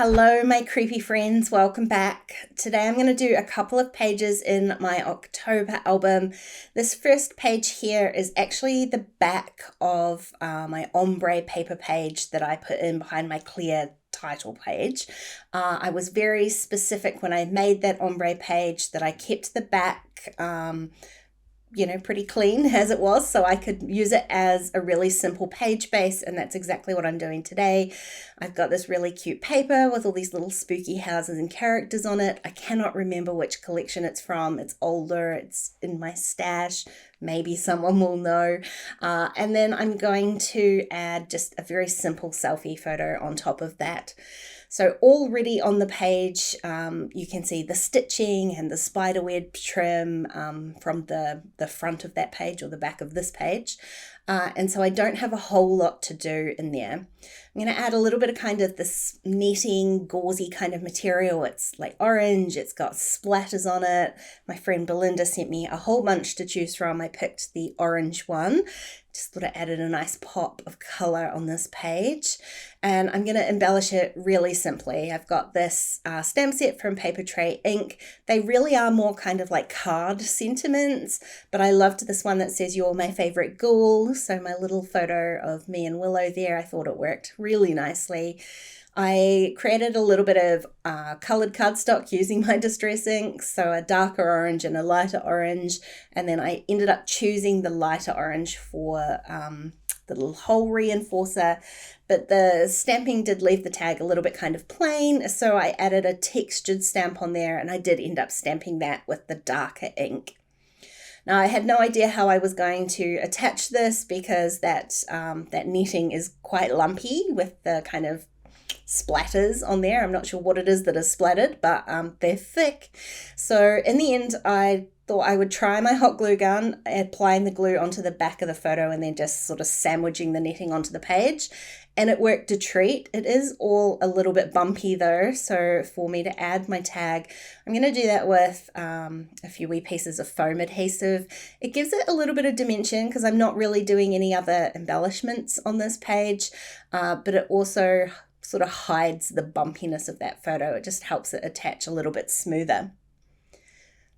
Hello, my creepy friends. Welcome back. Today I'm going to do a couple of pages in my October album. This first page here is actually the back of my ombre paper page that I put in behind my clear title page. I was very specific when I made that ombre page that I kept the back pretty clean as it was, so I could use it as a really simple page base, and that's exactly what I'm doing today. I've got this really cute paper with all these little spooky houses and characters on it. I cannot remember which collection it's from. It's older, it's in my stash. Maybe someone will know. And then I'm going to add just a very simple selfie photo on top of that. So already on the page, you can see the stitching and the spiderweb trim from the front of that page or the back of this page. And so I don't have a whole lot to do in there. I'm going to add a little bit of kind of this netting, gauzy kind of material. It's like orange, it's got splatters on it. My friend Belinda sent me a whole bunch to choose from. I picked the orange one. Just thought it added a nice pop of color on this page. And I'm going to embellish it really simply. I've got this stamp set from Paper Tray Ink. They really are more kind of like card sentiments, but I loved this one that says, "You're my favorite ghoul." So my little photo of me and Willow there, I thought it worked really nicely. I created a little bit of coloured cardstock using my distress ink, so a darker orange and a lighter orange, and then I ended up choosing the lighter orange for the little hole reinforcer, but the stamping did leave the tag a little bit kind of plain, so I added a textured stamp on there, and I did end up stamping that with the darker ink. Now, I had no idea how I was going to attach this because that netting is quite lumpy with the kind of splatters on there. I'm not sure what it is that is splattered, but they're thick. So in the end, I thought I would try my hot glue gun, applying the glue onto the back of the photo and then just sort of sandwiching the netting onto the page. And it worked a treat. It is all a little bit bumpy though, so for me to add my tag, I'm going to do that with a few wee pieces of foam adhesive. It gives it a little bit of dimension because I'm not really doing any other embellishments on this page, but it also sort of hides the bumpiness of that photo. It just helps it attach a little bit smoother.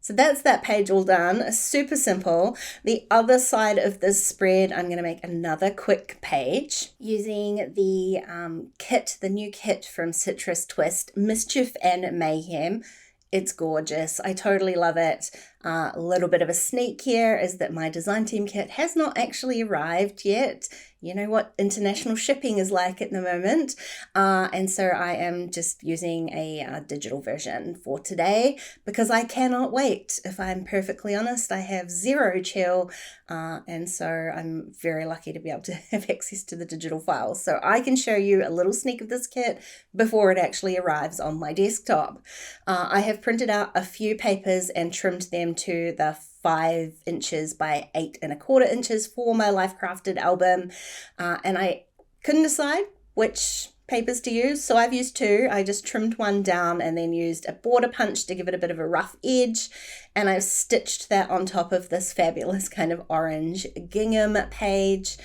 So that's that page all done, super simple. The other side of this spread, I'm going to make another quick page using the kit, the new kit from Citrus Twist, Mischief and Mayhem. It's gorgeous. I totally love it. A little bit of a sneak here is that my design team kit has not actually arrived yet. You know what international shipping is like at the moment. And so I am just using a digital version for today because I cannot wait. If I'm perfectly honest, I have zero chill. And so I'm very lucky to be able to have access to the digital files. So I can show you a little sneak of this kit before it actually arrives on my desktop. I have printed out a few papers and trimmed them to the 5 inches by 8¼ inches for my Life Crafted album, and I couldn't decide which papers to use, so I've used 2. I just trimmed one down and then used a border punch to give it a bit of a rough edge, and I've stitched that on top of this fabulous kind of orange gingham page.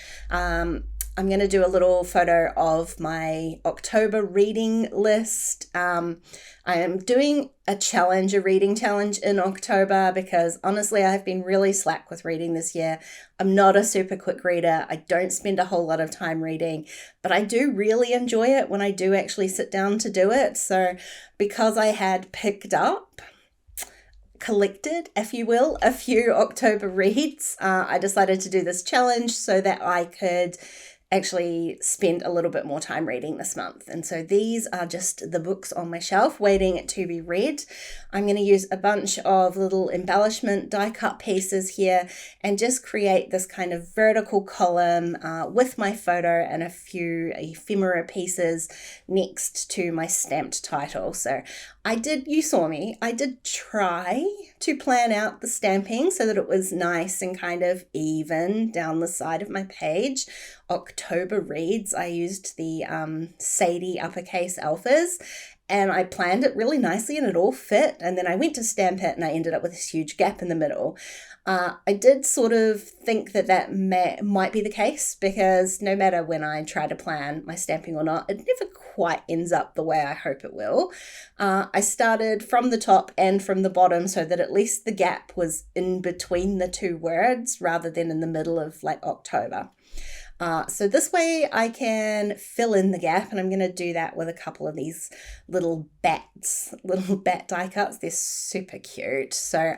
I'm going to do a little photo of my October reading list. I am doing a reading challenge in October because honestly, I've been really slack with reading this year. I'm not a super quick reader. I don't spend a whole lot of time reading, but I do really enjoy it when I do actually sit down to do it. So because I had collected, if you will, a few October reads, I decided to do this challenge so that I could actually spend a little bit more time reading this month. And so these are just the books on my shelf waiting to be read. I'm going to use a bunch of little embellishment die cut pieces here and just create this kind of vertical column with my photo and a few ephemera pieces next to my stamped title. So you saw me, I did try to plan out the stamping so that it was nice and kind of even down the side of my page. October reads, I used the Sadie uppercase alphas, and I planned it really nicely and it all fit. And then I went to stamp it and I ended up with this huge gap in the middle. I did sort of think that might be the case, because no matter when I try to plan my stamping or not, it never quite ends up the way I hope it will. I started from the top and from the bottom so that at least the gap was in between the two words rather than in the middle of like October. So this way I can fill in the gap, and I'm going to do that with a couple of these little bat die cuts. They're super cute. So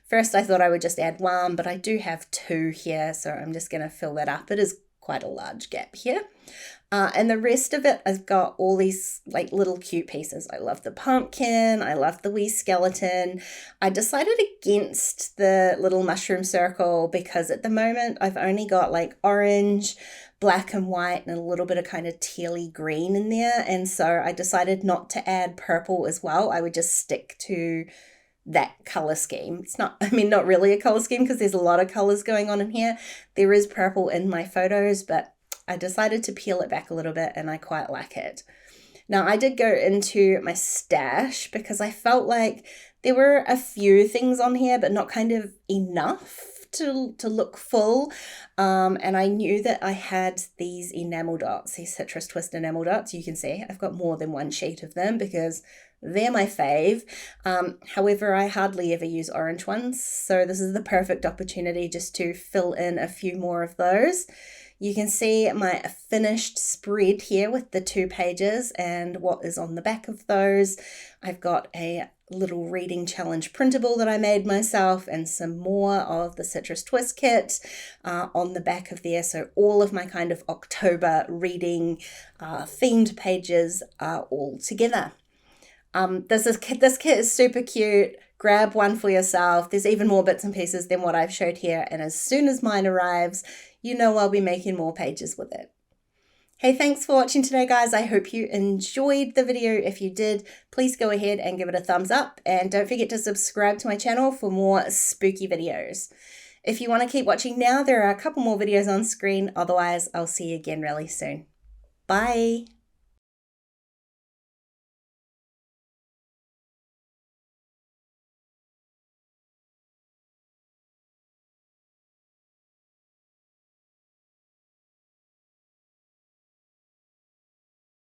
first I thought I would just add one, but I do have two here, so I'm just going to fill that up. It is quite a large gap here. And the rest of it, I've got all these like little cute pieces. I love the pumpkin. I love the wee skeleton. I decided against the little mushroom circle because at the moment I've only got like orange, black and white, and a little bit of kind of tealy green in there. And so I decided not to add purple as well. I would just stick to that color scheme. It's not really a color scheme because there's a lot of colors going on in here. There is purple in my photos, but I decided to peel it back a little bit and I quite like it. Now I did go into my stash because I felt like there were a few things on here, but not kind of enough to look full. And I knew that I had these enamel dots, these citrus twist enamel dots. You can see I've got more than one sheet of them because they're my fave. However, I hardly ever use orange ones, so this is the perfect opportunity just to fill in a few more of those. You can see my finished spread here with the 2 pages and what is on the back of those. I've got a little reading challenge printable that I made myself and some more of the citrus twist kit on the back of there. So all of my kind of October reading themed pages are all together. This kit is super cute. Grab one for yourself. There's even more bits and pieces than what I've showed here. And as soon as mine arrives, you know I'll be making more pages with it. Hey, thanks for watching today, guys. I hope you enjoyed the video. If you did, please go ahead and give it a thumbs up. And don't forget to subscribe to my channel for more spooky videos. If you want to keep watching now, there are a couple more videos on screen. Otherwise, I'll see you again really soon. Bye.